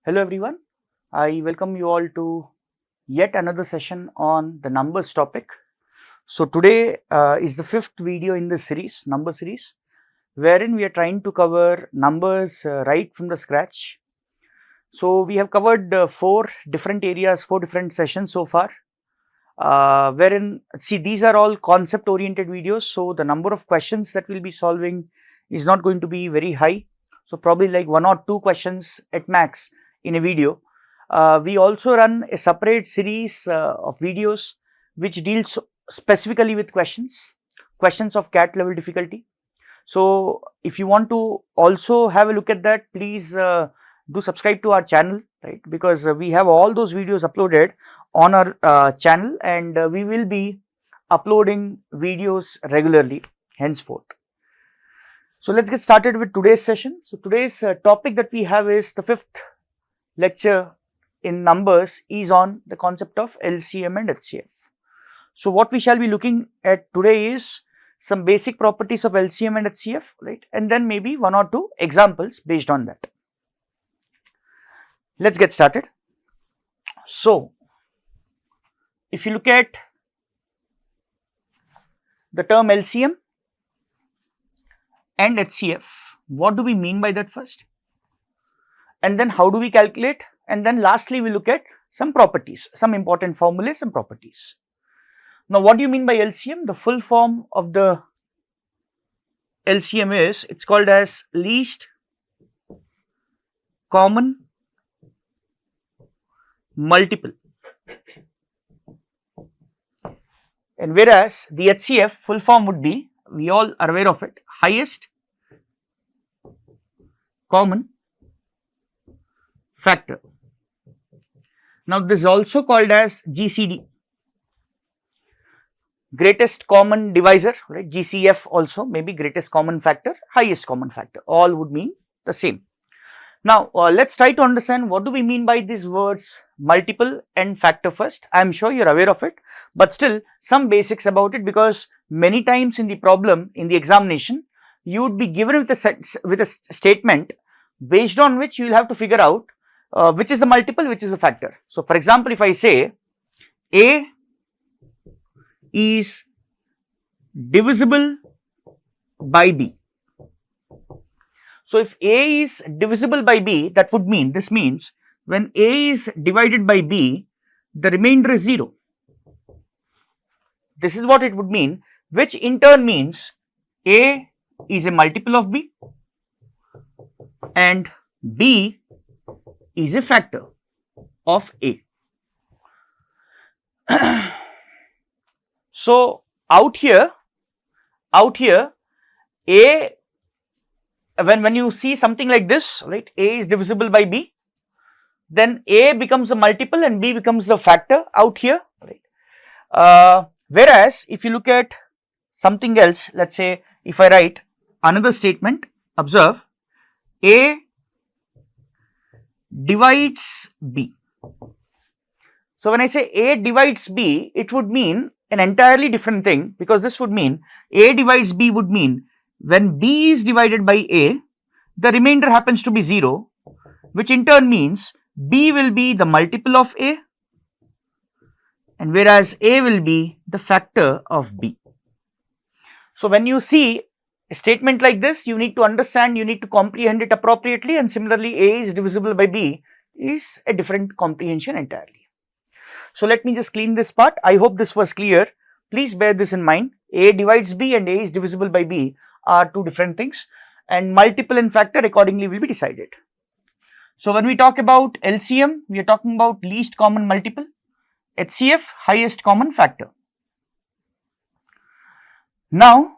Hello everyone, I welcome you all to yet another session on the numbers topic. So today is the fifth video in this series, number series, wherein we are trying to cover numbers right from the scratch. So we have covered 4 different areas, 4 different sessions so far, wherein see these are all concept oriented videos. So the number of questions that we will be solving is not going to be very high. So probably like 1 or 2 questions at max in a video. We also run a separate series of videos which deals specifically with questions of CAT level difficulty. So if you want to also have a look at that, please do subscribe to our channel, right? Because we have all those videos uploaded on our channel, and we will be uploading videos regularly henceforth. So let's get started with today's session. So today's topic that we have is the fifth lecture in numbers is on the concept of LCM and HCF. So what we shall be looking at today is some basic properties of LCM and HCF, right? And then maybe 1 or 2 examples based on that. Let's get started. So if you look at the term LCM and HCF, what do we mean by that first? And then how do we calculate? And then lastly, we look at some properties, some important formulas and properties. Now, what do you mean by LCM? The full form of the LCM is, it's called as least common multiple. And whereas the HCF full form would be, we all are aware of it, highest common factor. Now, this is also called as GCD, greatest common divisor, right? GCF also maybe greatest common factor, highest common factor, all would mean the same. Now, let's try to understand what do we mean by these words multiple and factor first. I am sure you are aware of it, but still some basics about it, because many times in the problem, in the examination, you would be given with a statement based on which you will have to figure out which is the multiple, which is the factor. So, for example, if I say A is divisible by B. So, if A is divisible by B, that would mean, this means when A is divided by B, the remainder is 0. This is what it would mean, which in turn means A is a multiple of B and B is a factor of A. So, out here A, when you see something like this, right, A is divisible by B, then A becomes a multiple and B becomes the factor out here, right. Whereas if you look at something else, let's say if I write another statement, observe A divides B. So when I say A divides B, it would mean an entirely different thing, because this would mean A divides B would mean when B is divided by A, the remainder happens to be 0, which in turn means B will be the multiple of A, and whereas A will be the factor of B. So when you see a statement like this, you need to understand, you need to comprehend it appropriately, and similarly A is divisible by B is a different comprehension entirely. So let me just clean this part. I hope this was clear. Please bear this in mind. A divides B and A is divisible by B are 2 different things, and multiple and factor accordingly will be decided. So when we talk about LCM, we are talking about least common multiple, HCF highest common factor. Now,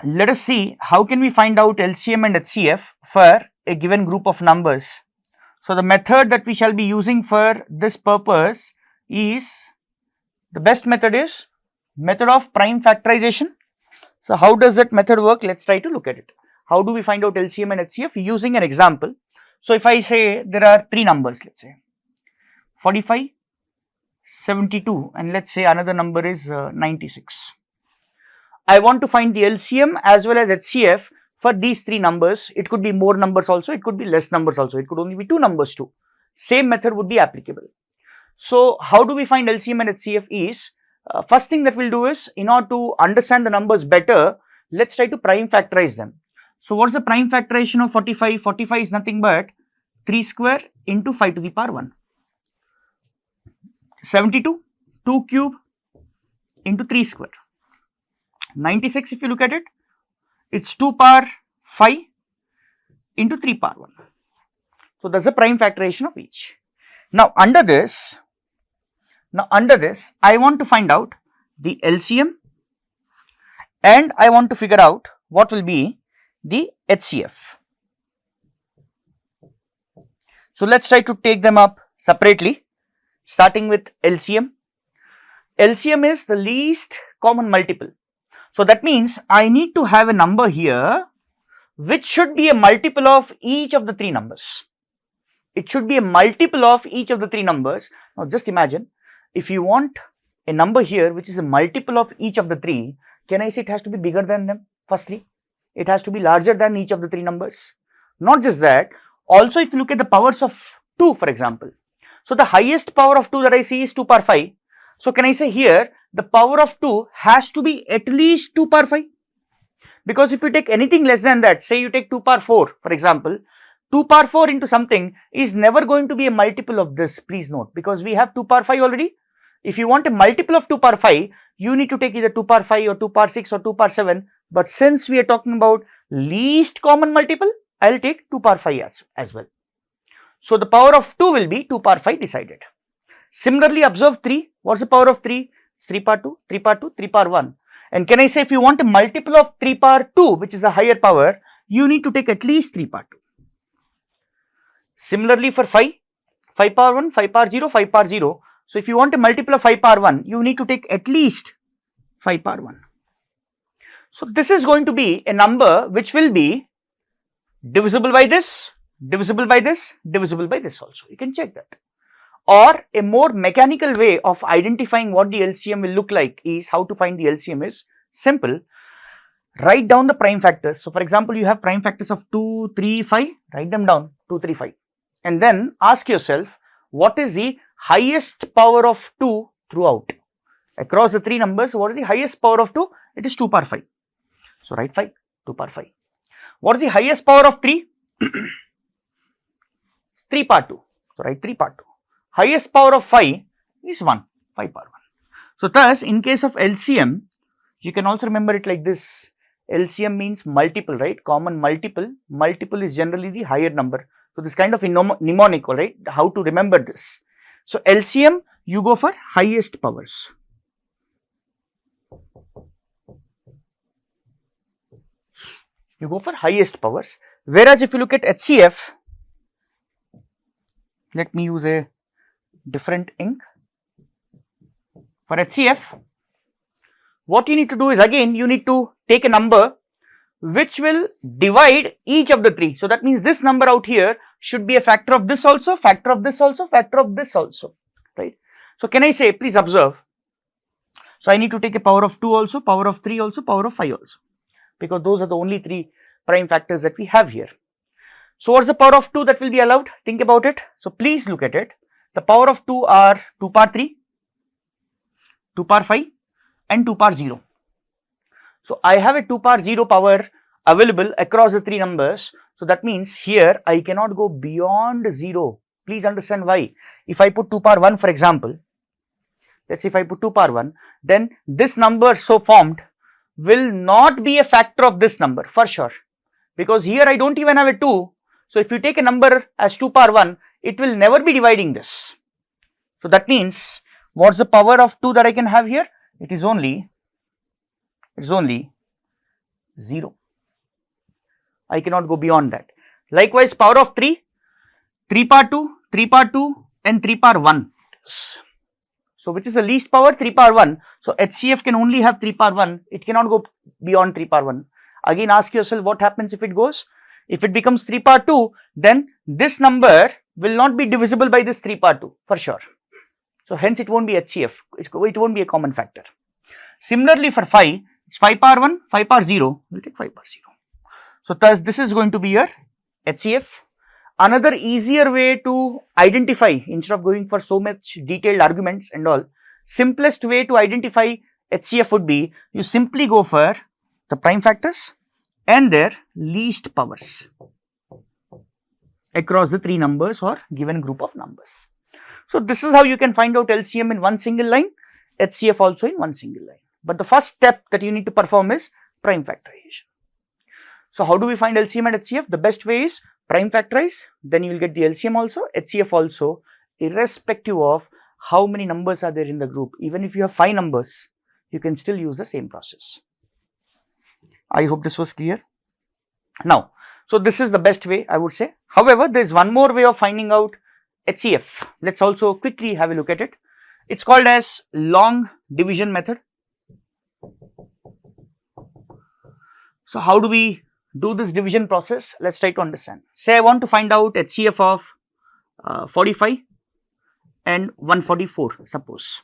let us see how can we find out LCM and HCF for a given group of numbers. So the method that we shall be using for this purpose is, the best method is method of prime factorization. So how does that method work? Let's try to look at it. How do we find out LCM and HCF? Using an example. So if I say there are 3 numbers, let's say 45, 72, and let's say another number is 96. I want to find the LCM as well as HCF for these three numbers. It could be more numbers also, it could be less numbers also, it could only be two numbers too. Same method would be applicable. So how do we find LCM and HCF is, first thing that we'll do is, in order to understand the numbers better, let's try to prime factorize them. So what's the prime factorization of 45? 45 is nothing but 3 square into 5 to the power 1. 72, 2 cube into 3 square. 96, if you look at it, it's 2 power 5 into 3 power 1. So that's the prime factorization of each. Now under this, I want to find out the LCM and I want to figure out what will be the HCF. So let's try to take them up separately, starting with LCM. LCM is the least common multiple. So that means I need to have a number here which should be a multiple of each of the three numbers. It should be a multiple of each of the three numbers. Now just imagine, if you want a number here which is a multiple of each of the three, can I say it has to be bigger than them? Firstly, it has to be larger than each of the three numbers. Not just that, also if you look at the powers of 2, for example. So the highest power of 2 that I see is 2 power 5. So can I say here the power of 2 has to be at least 2 power 5? Because if you take anything less than that, say you take 2 power 4, for example, 2 power 4 into something is never going to be a multiple of this, please note, because we have 2 power 5 already. If you want a multiple of 2 power 5, you need to take either 2 power 5 or 2 power 6 or 2 power 7. But since we are talking about least common multiple, I will take 2 power 5 as well. So the power of 2 will be 2 power 5 decided. Similarly, observe 3. What's the power of 3? It's 3 power 2, 3 power 2, 3 power 1. And can I say if you want a multiple of 3 power 2, which is the higher power, you need to take at least 3 power 2. Similarly for 5, 5 power 1, 5 power 0, 5 power 0. So if you want a multiple of 5 power 1, you need to take at least 5 power 1. So this is going to be a number which will be divisible by this, divisible by this, divisible by this also. You can check that. Or a more mechanical way of identifying what the LCM will look like is how to find the LCM is simple. Write down the prime factors. So for example, you have prime factors of 2, 3, 5. Write them down, 2, 3, 5. And then ask yourself, what is the highest power of 2 throughout? Across the three numbers, what is the highest power of 2? It is 2 power 5. So write 5, 2 power 5. What is the highest power of 3? 3 power 2. So write 3 power 2. Highest power of 5 is 1, 5 power 1. So thus, in case of LCM, you can also remember it like this. LCM means multiple, right? Common multiple. Multiple is generally the higher number. So this kind of mnemonic, right? How to remember this. So LCM, you go for highest powers. You go for highest powers. Whereas if you look at HCF, let me use a different ink. For HCF, what you need to do is, again, you need to take a number which will divide each of the three. So that means this number out here should be a factor of this also, factor of this also, factor of this also, right? So can I say, please observe. So I need to take a power of 2 also, power of 3 also, power of 5 also, because those are the only three prime factors that we have here. So what's the power of 2 that will be allowed? Think about it. So please look at it. The power of 2 are 2 power 3, 2 power 5 and 2 power 0. So I have a 2 power 0 power available across the three numbers. So that means here I cannot go beyond 0. Please understand why. If I put 2 power 1, for example, let's say if I put 2 power 1, then this number so formed will not be a factor of this number for sure, because here I don't even have a 2. So if you take a number as 2 power 1, it will never be dividing this. So that means, what's the power of 2 that I can have here? It is only 0. I cannot go beyond that. Likewise, power of 3, 3 power 2, 3 power 2 and 3 power 1. So which is the least power? 3 power 1. So HCF can only have 3 power 1. It cannot go beyond 3 power 1. Again, ask yourself what happens if it goes. If it becomes 3 power 2, then this number will not be divisible by this 3 power 2 for sure. So hence it won't be HCF. It won't be a common factor. Similarly for 5, it's 5 power 1, 5 power 0. We'll take 5 power 0. So thus this is going to be your HCF. Another easier way to identify, instead of going for so much detailed arguments and all, simplest way to identify HCF would be you simply go for the prime factors and their least powers across the three numbers or given group of numbers. So this is how you can find out LCM in one single line, HCF also in one single line. But the first step that you need to perform is prime factorization. So how do we find LCM and HCF? The best way is prime factorize, then you will get the LCM also, HCF also, irrespective of how many numbers are there in the group. Even if you have 5 numbers, you can still use the same process. I hope this was clear. Now, so this is the best way, I would say. However, there is one more way of finding out HCF. Let's also quickly have a look at it. It's called as long division method. So how do we do this division process? Let's try to understand. Say I want to find out HCF of 45 and 144, suppose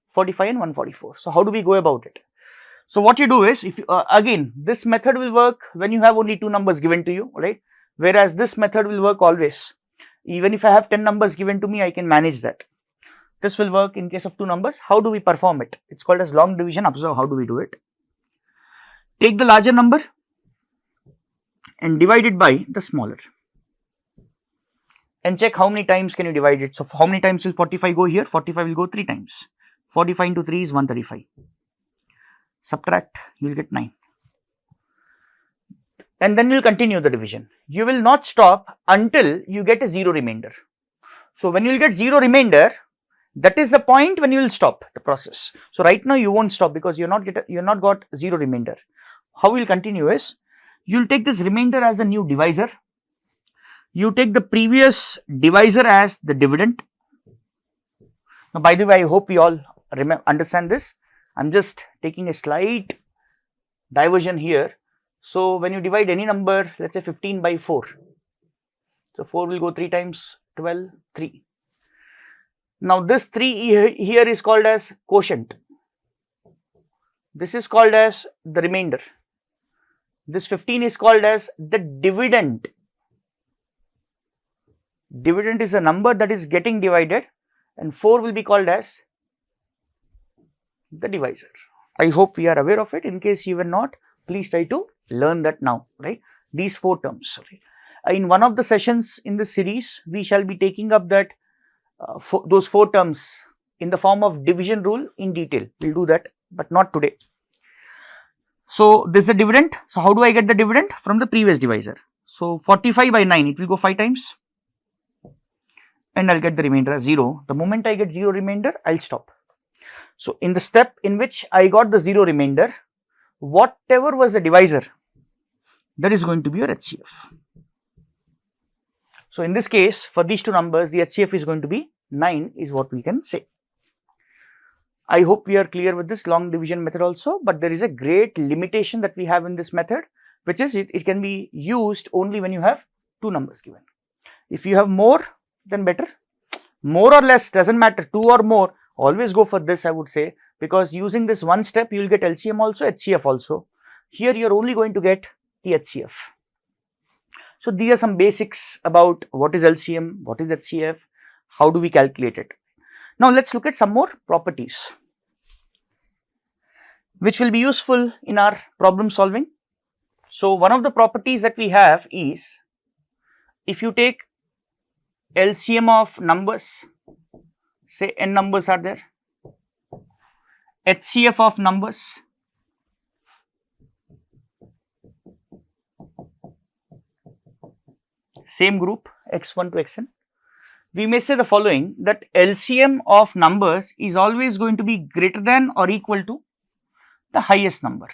45 and 144. So how do we go about it? So what you do is, if you, again this method will work when you have only 2 numbers given to you, right? Whereas this method will work always. Even if I have 10 numbers given to me, I can manage that. This will work in case of 2 numbers. How do we perform it? It's called as long division. Observe how do we do it. Take the larger number and divide it by the smaller, and check how many times can you divide it. So how many times will 45 go here? 45 will go 3 times. 45 into 3 is 135. Subtract, you will get 9. And then you will continue the division. You will not stop until you get a 0 remainder. So when you will get 0 remainder, that is the point when you will stop the process. So right now you won't stop because you not got 0 remainder. How you will continue is, you will take this remainder as a new divisor. You take the previous divisor as the dividend. Now by the way, I hope we all understand this. I am just taking a slight diversion here. So when you divide any number, let's say 15 by 4. So 4 will go 3 times, 12, 3. Now this 3 here is called as quotient. This is called as the remainder. This 15 is called as the dividend. Dividend is a number that is getting divided, and 4 will be called as the divisor. I hope we are aware of it. In case you were not, please try to learn that now, right? These 4 terms. Right? In one of the sessions in this series, we shall be taking up that those 4 terms in the form of division rule in detail. We will do that, but not today. So this is the dividend. So how do I get the dividend? From the previous divisor. So 45 by 9, it will go 5 times. And I will get the remainder as 0. The moment I get 0 remainder, I will stop. So in the step in which I got the 0 remainder, whatever was the divisor, that is going to be your HCF. So in this case, for these 2 numbers, the HCF is going to be 9 is what we can say. I hope we are clear with this long division method also, but there is a great limitation that we have in this method, which is it can be used only when you have 2 numbers given. If you have more, then better. More or less doesn't matter, 2 or more, always go for this, I would say, because using this one step, you will get LCM also, HCF also. Here you are only going to get the HCF. So these are some basics about what is LCM, what is HCF, how do we calculate it. Now let's look at some more properties which will be useful in our problem solving. So one of the properties that we have is, if you take LCM of numbers, say n numbers are there, HCF of numbers, same group x1 to xn, we may say the following, that LCM of numbers is always going to be greater than or equal to the highest number,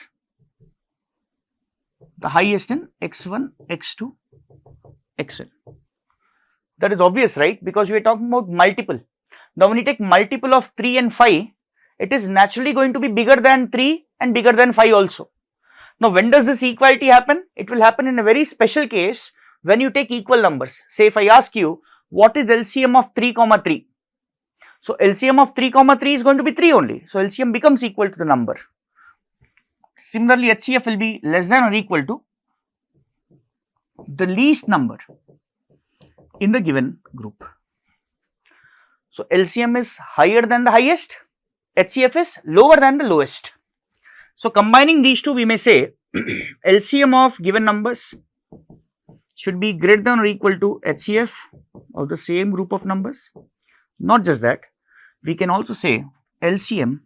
the highest in x1, x2, xn. That is obvious, right? Because we are talking about multiple. Now when you take multiple of 3 and 5, it is naturally going to be bigger than 3 and bigger than 5 also. Now when does this equality happen? It will happen in a very special case when you take equal numbers. Say if I ask you, what is LCM of 3, 3? So LCM of 3, 3 is going to be 3 only. So LCM becomes equal to the number. Similarly, HCF will be less than or equal to the least number in the given group. So LCM is higher than the highest, HCF is lower than the lowest. So combining these two, we may say LCM of given numbers should be greater than or equal to HCF of the same group of numbers. Not just that, we can also say LCM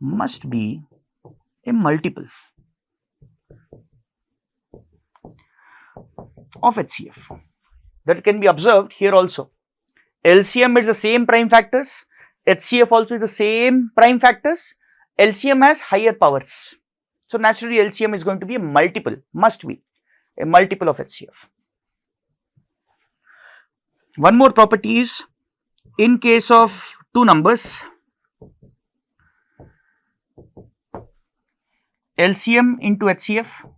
must be a multiple of HCF. That can be observed here also. LCM is the same prime factors, HCF also is the same prime factors, LCM has higher powers. So naturally LCM is going to be a multiple, must be a multiple of HCF. One more property is, in case of two numbers, LCM into HCF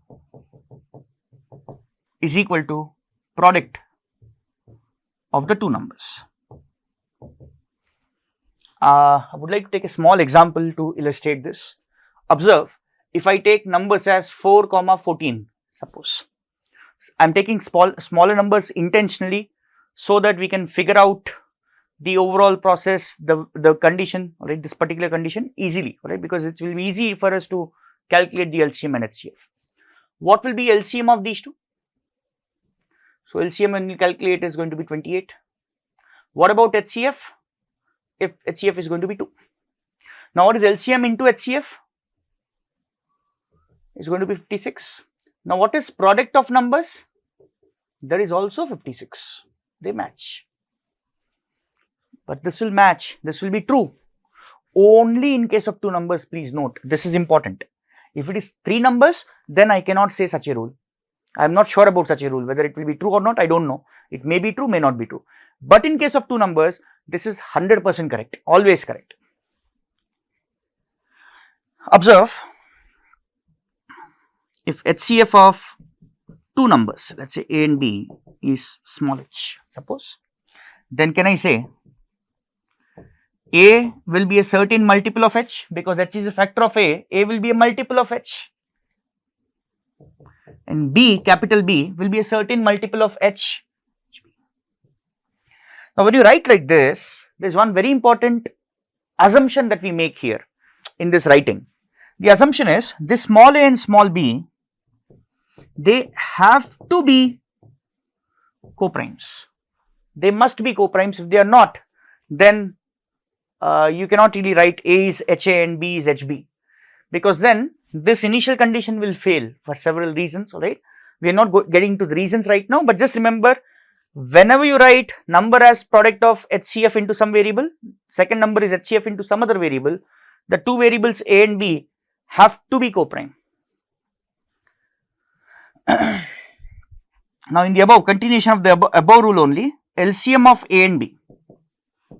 is equal to product of the two numbers. I would like to take a small example to illustrate this. Observe, if I take numbers as 4, 14, suppose. I am taking smaller numbers intentionally so that we can figure out the overall process, the condition, right, this particular condition easily, right, because it will be easy for us to calculate the LCM and HCF. What will be LCM of these two? So LCM when we calculate is going to be 28. What about HCF? If HCF is going to be 2. Now what is LCM into HCF? Is going to be 56. Now what is product of numbers? There is also 56. They match. But this will match, this will be true only in case of two numbers. Please note, this is important. If it is 3 numbers, then I cannot say such a rule. I am not sure about such a rule, whether it will be true or not, I don't know. It may be true, may not be true. But in case of two numbers, this is 100% correct, always correct. Observe, if HCF of two numbers, let's say A and B, is small h, suppose, then can I say A will be a certain multiple of h, because h is a factor of A will be a multiple of h, and B, capital B, will be a certain multiple of h. Now when you write like this, there is one very important assumption that we make here in this writing. The assumption is this small a and small b, they have to be coprimes. They must be coprimes. If they are not, then you cannot really write A is HA and B is HB, because then this initial condition will fail for several reasons, alright. We are not getting to the reasons right now, but just remember, whenever you write number as product of HCF into some variable, second number is HCF into some other variable, the two variables A and B have to be coprime. Now in the above, continuation of the above rule only, LCM of A and B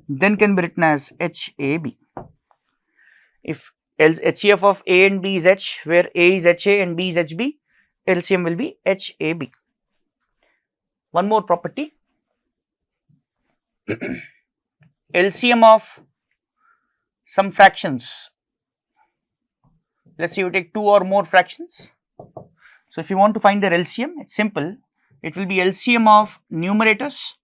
then can be written as HAB. If HCF of A and B is H, where A is HA and B is HB, LCM will be HAB. One more property, LCM of some fractions. Let's say you take 2 or more fractions. So if you want to find their LCM, it's simple. It will be LCM of numerators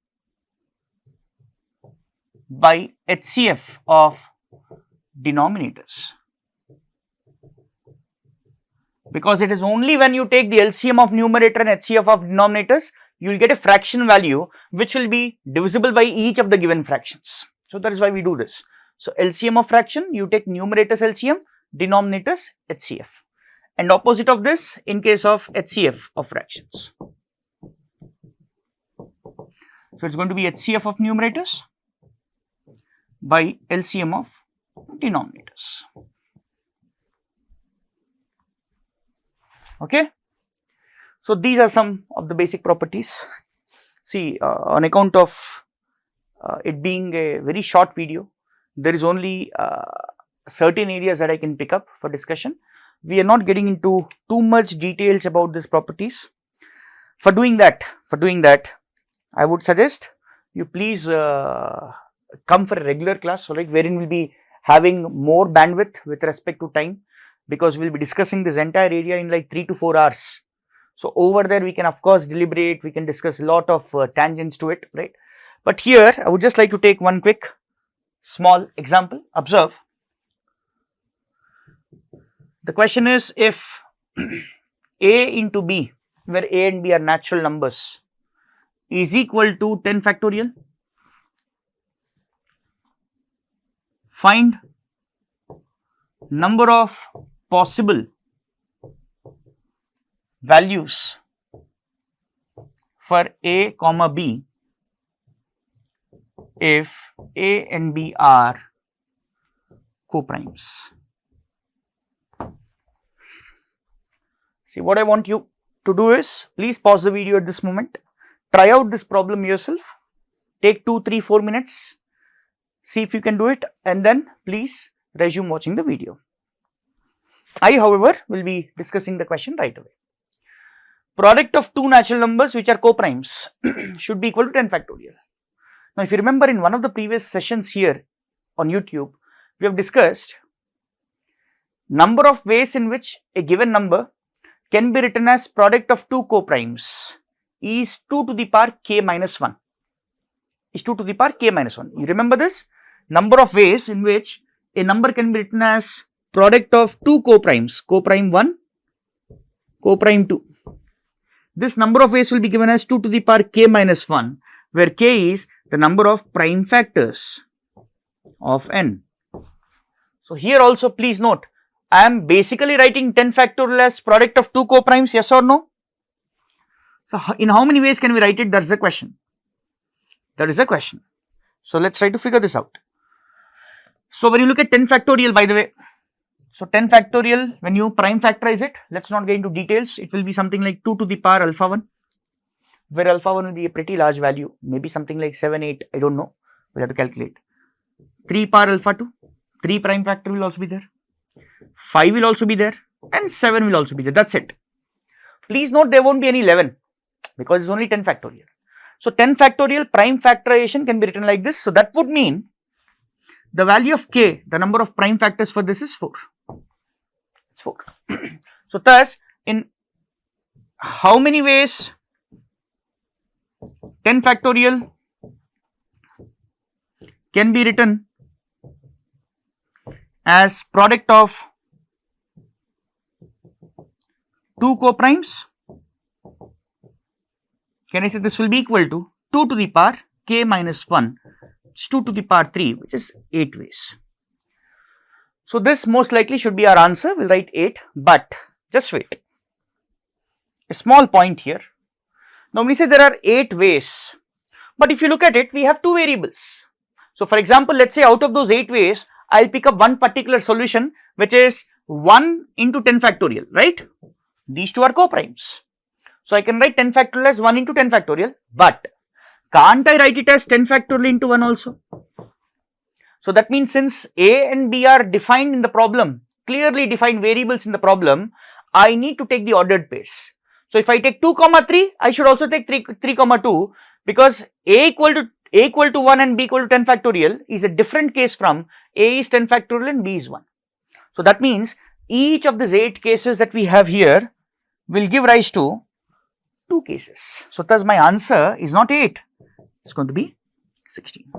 by HCF of denominators. Because it is only when you take the LCM of numerator and HCF of denominators, you will get a fraction value which will be divisible by each of the given fractions. So that is why we do this. So LCM of fraction, you take numerators LCM, denominators HCF, and opposite of this in case of HCF of fractions. So it's going to be HCF of numerators by LCM of denominators. Okay. So these are some of the basic properties. See, on account of it being a very short video, there is only certain areas that I can pick up for discussion. We are not getting into too much details about these properties. For doing that, I would suggest you please come for a regular class, alright, wherein we'll be having more bandwidth with respect to time, because we'll be discussing this entire area in like 3 to 4 hours. So over there we can of course deliberate, we can discuss a lot of tangents to it, right? But here I would just like to take one quick small example. Observe. The question is, if a into b, where a and b are natural numbers, is equal to 10 factorial, find number of possible values for a comma b if a and b are coprimes. See, what I want you to do is, please pause the video at this moment, try out this problem yourself, take 2, 3, 4 minutes, see if you can do it, and then please resume watching the video. I, however, will be discussing the question right away. Product of two natural numbers which are coprimes should be equal to 10 factorial. Now, if you remember, in one of the previous sessions here on YouTube, we have discussed number of ways in which a given number can be written as product of two coprimes is 2 to the power k minus 1. Is 2 to the power k minus 1. You remember this? Number of ways in which a number can be written as product of two coprimes, coprime 1, coprime 2. This number of ways will be given as 2 to the power k minus 1, where k is the number of prime factors of n. So here also please note, I am basically writing 10 factorial as product of two coprimes, yes or no? So in how many ways can we write it? That is the question. That is the question. So let's try to figure this out. So when you look at 10 factorial, by the way, so 10 factorial, when you prime factorize it, let's not get into details, it will be something like 2 to the power alpha 1, where alpha 1 will be a pretty large value, maybe something like 7, 8, I don't know, we'll have to calculate. 3 power alpha 2, 3 prime factor will also be there, 5 will also be there, and 7 will also be there, that's it. Please note there won't be any 11, because it's only 10 factorial. So 10 factorial prime factorization can be written like this, so that would mean the value of k, the number of prime factors for this is 4. It's 4. So thus, in how many ways 10 factorial can be written as product of two coprimes? Can I say this will be equal to 2 to the power k minus 1, which is 2 to the power 3, which is 8 ways. So this most likely should be our answer, we'll write 8, but just wait. A small point here. Now we say there are 8 ways, but if you look at it, we have 2 variables. So for example, let's say out of those 8 ways, I'll pick up one particular solution, which is 1 into 10 factorial, right? These two are coprimes. So I can write 10 factorial as 1 into 10 factorial, but can't I write it as 10 factorial into 1 also? So that means since a and b are defined in the problem, clearly defined variables in the problem, I need to take the ordered pairs. So if I take 2 comma 3, I should also take 3 comma 2, because a equal to 1 and b equal to 10 factorial is a different case from a is 10 factorial and b is 1. So that means each of these 8 cases that we have here will give rise to 2 cases. So thus my answer is not 8, it's going to be 16.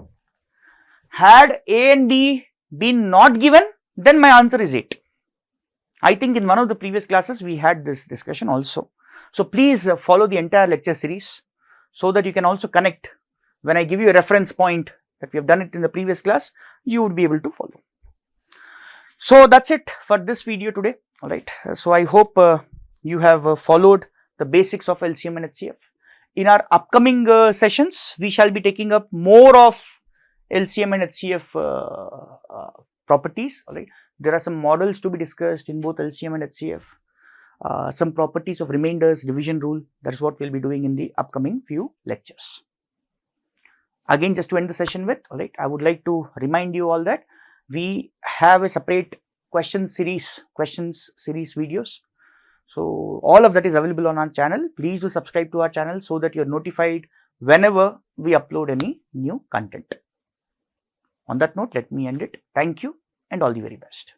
Had a and b been not given, then my answer is 8. I think in one of the previous classes we had this discussion also. So please follow the entire lecture series so that you can also connect. When I give you a reference point that we have done it in the previous class, you would be able to follow. So that's it for this video today. Alright, so I hope you have followed the basics of LCM and HCF. In our upcoming sessions, we shall be taking up more of LCM and HCF properties. Alright, there are some models to be discussed in both LCM and HCF. Some properties of remainders, division rule, that's what we'll be doing in the upcoming few lectures. Again, just to end the session with, alright, I would like to remind you all that we have a separate questions series videos. So all of that is available on our channel. Please do subscribe to our channel so that you're notified whenever we upload any new content. On that note, let me end it. Thank you and all the very best.